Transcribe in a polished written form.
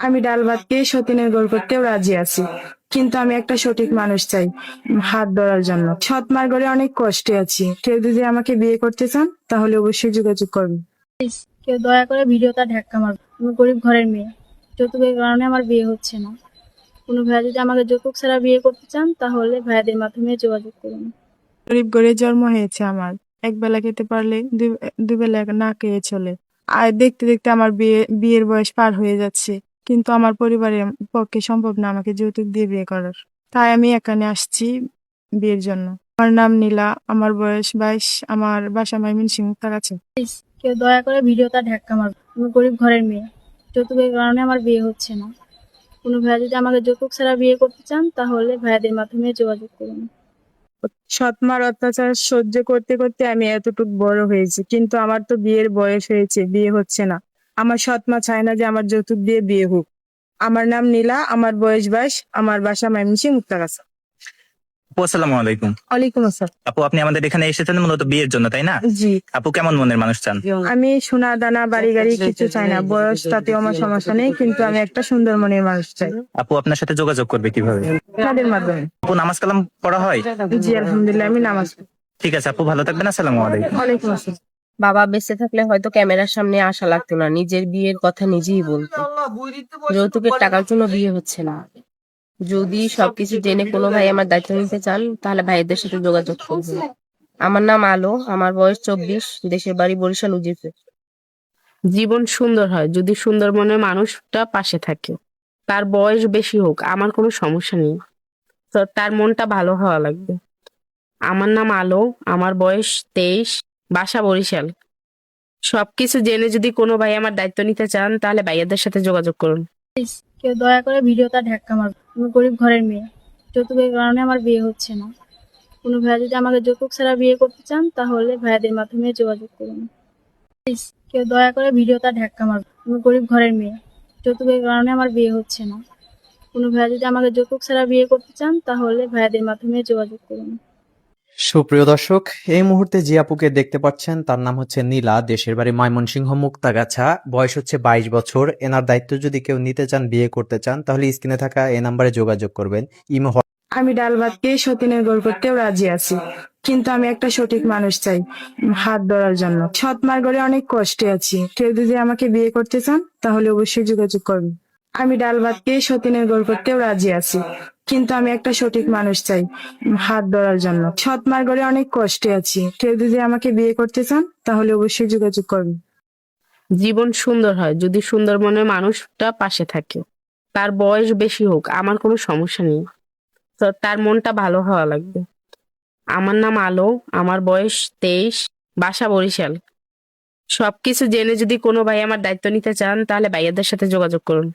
আমি ডাল ভাত খেয়ে সতীনের গোল করতেও রাজি আছি, কিন্তু আমি একটা সঠিক মানুষ চাই হাত ধরার জন্য। সৎ মার ঘরে অনেক কষ্টে আছি, কেউ যদি আমাকে বিয়ে করতে চান তাহলে অবশ্যই যোগাযোগ করবেন। প্লিজ কেউ দয়া করে ভিডিওটা ধাক্কা মারবে। আমি গরিব ঘরের মেয়ে, যৌতুকের কারণে আমার বিয়ে হচ্ছে না। কোনো ভাইয়া যদি আমাকে যৌতুক ছাড়া বিয়ে করতে চান তাহলে ভাইয়াদের মাধ্যমে যোগাযোগ করুন। গরিব ঘরে জন্ম হয়েছে আমার, এক বেলা খেতে পারলে দুই বেলা না খেয়ে চলে। আর দেখতে দেখতে আমার বিয়ের বয়স পার হয়ে যাচ্ছে, কিন্তু আমার পরিবারের পক্ষে সম্ভব না আমাকে যৌতুক দিয়ে বিয়ে করার। তাই আমি এখানে আসছি বিয়ের জন্য। আমার নাম নীলা, আমার বয়স 22, আমার বাসা ময়মনসিংহ কাছে। প্লিজ কেউ দয়া করে ভিডিওটা ধাক্কা মারবে। আমি গরিব ঘরের মেয়ে, যৌতুকের কারণে আমার বিয়ে হচ্ছে না। কোনো ভাইয়া যদি আমাকে যৌতুক ছাড়া বিয়ে করতে চান তাহলে ভাইয়াদের মাধ্যমে যোগাযোগ করুন। সৎমার অত্যাচার সহ্য করতে করতে আমি এতটুকু বড় হয়েছি, কিন্তু আমার তো বিয়ের বয়স হয়েছে, বিয়ে হচ্ছে না। আমার সৎমা চায় না যে আমার যৌতুক দিয়ে বিয়ে হোক। আমার নাম নীলা, আমার বয়স 22, আমার বাসা ময়মনসিংহ মুক্তাগাছা। আপু আসসালামু আলাইকুম। ওয়ালাইকুম আসসালাম। আপু আপনি আমাদের এখানে এসেছেন মূলত বিয়ের জন্য, তাই না? জি, আপু কেমন মনের মানুষ চান? আমি সোনা দানা বাড়ি গাড়ি কিছু চাই না, বয়স তাতে আমার সমস্যা নেই, কিন্তু আমি একটা সুন্দর মনের মানুষ চাই। আপু আপনার সাথে যোগাযোগ করবে কিভাবে? তাদের মাধ্যমে। আপু নামাজ কালাম পড়া হয়? জি আলহামদুলিল্লাহ, আমি নামাজ পড়ি। ঠিক আছে আপু, ভালো থাকবেন। আসসালামু আলাইকুম। ওয়ালাইকুম আসসালাম। বাবা বেঁচে থাকলে হয়তো ক্যামেরার সামনে আসা লাগতো না, নিজের বিয়ের কথা নিজেই বলতো। যৌতুকের টাকার জন্য বিয়ে হচ্ছে না। যদি সবকিছু জেনে কোনো ভাই আমার দায়িত্ব নিতে চান তাহলে ভাইদের সাথে যোগাযোগ করবেন। আমার নাম আলো, আমার বয়স 24, দেশের বাড়ি বরিশাল উজিরপুর। জীবন সুন্দর হয় যদি সুন্দর মনের মানুষটা পাশে থাকে। তার বয়স বেশি হোক আমার কোনো সমস্যা নেই, তো তার মনটা ভালো হওয়া লাগবে। আমার নাম আলো, আমার বয়স 23, বাসা বরিশাল। সবকিছু জেনে যদি কোনো ভাই আমার দায়িত্ব নিতে চান তাহলে ভাইয়াদের সাথে যোগাযোগ করুন। প্লিজ কেউ দয়া করে ভিডিওটা ধাক্কা মারবে। আমি গরিব ঘরের মেয়ে, যৌতুকের কারণে আমার বিয়ে হচ্ছে না। কোনো ভাইয়া যদি আমাকে যৌতুক ছাড়া বিয়ে করতে চান তাহলে ভাইয়াদের মাধ্যমে যোগাযোগ করুন। প্লিজ কেউ দয়া করে ভিডিওটা ধাক্কা মারবে। আমি গরিব ঘরের মেয়ে, যৌতুকের কারণে আমার বিয়ে হচ্ছে না। কোনো ভাইয়া যদি আমাকে যৌতুক ছাড়া বিয়ে করতে চান তাহলে ভাইয়াদের মাধ্যমে যোগাযোগ করুন। সুপ্রিয় দর্শক, এই মুহূর্তে যে আপুকে দেখতে পাচ্ছেন তার নাম হচ্ছে নীলা, দেশের বাড়ি ময়মনসিংহ মুক্তাগাছা, বয়স হচ্ছে 22 বছর। এনার দায়িত্ব যদি কেউ নিতে চান, বিয়ে করতে চান, তাহলে স্ক্রিনে থাকা এই নাম্বারে যোগাযোগ করবেন। ইমো আমি ডাল ভাত খেয়ে সতীনের গোল করতেও রাজি আছি, কিন্তু আমি একটা সঠিক মানুষ চাই হাত ধরার জন্য। সৎ মার ঘরে অনেক কষ্টে আছি, কেউ যদি আমাকে বিয়ে করতে চান তাহলে অবশ্যই যোগাযোগ করবেন। আমি ডাল ভাত খেয়ে সতীনের গোল করতেও রাজি আছি, কিন্তু আমি একটা সঠিক মানুষ চাই হাত ধরার জন্য। সৎ মার ঘরে অনেক কষ্টে আছি, কেউ যদি আমাকে বিয়ে করতে চান তাহলে অবশ্যই যোগাযোগ করবেন। জীবন সুন্দর হয় যদি সুন্দর মনের মানুষটা পাশে থাকে। তার বয়স বেশি হোক আমার কোনো সমস্যা নেই, তো তার মনটা ভালো হওয়া লাগবে। আমার নাম আলো, আমার বয়স 23, বাসা বরিশাল। সবকিছু জেনে যদি কোনো ভাই আমার দায়িত্ব নিতে চান তাহলে ভাইয়াদের সাথে যোগাযোগ করুন।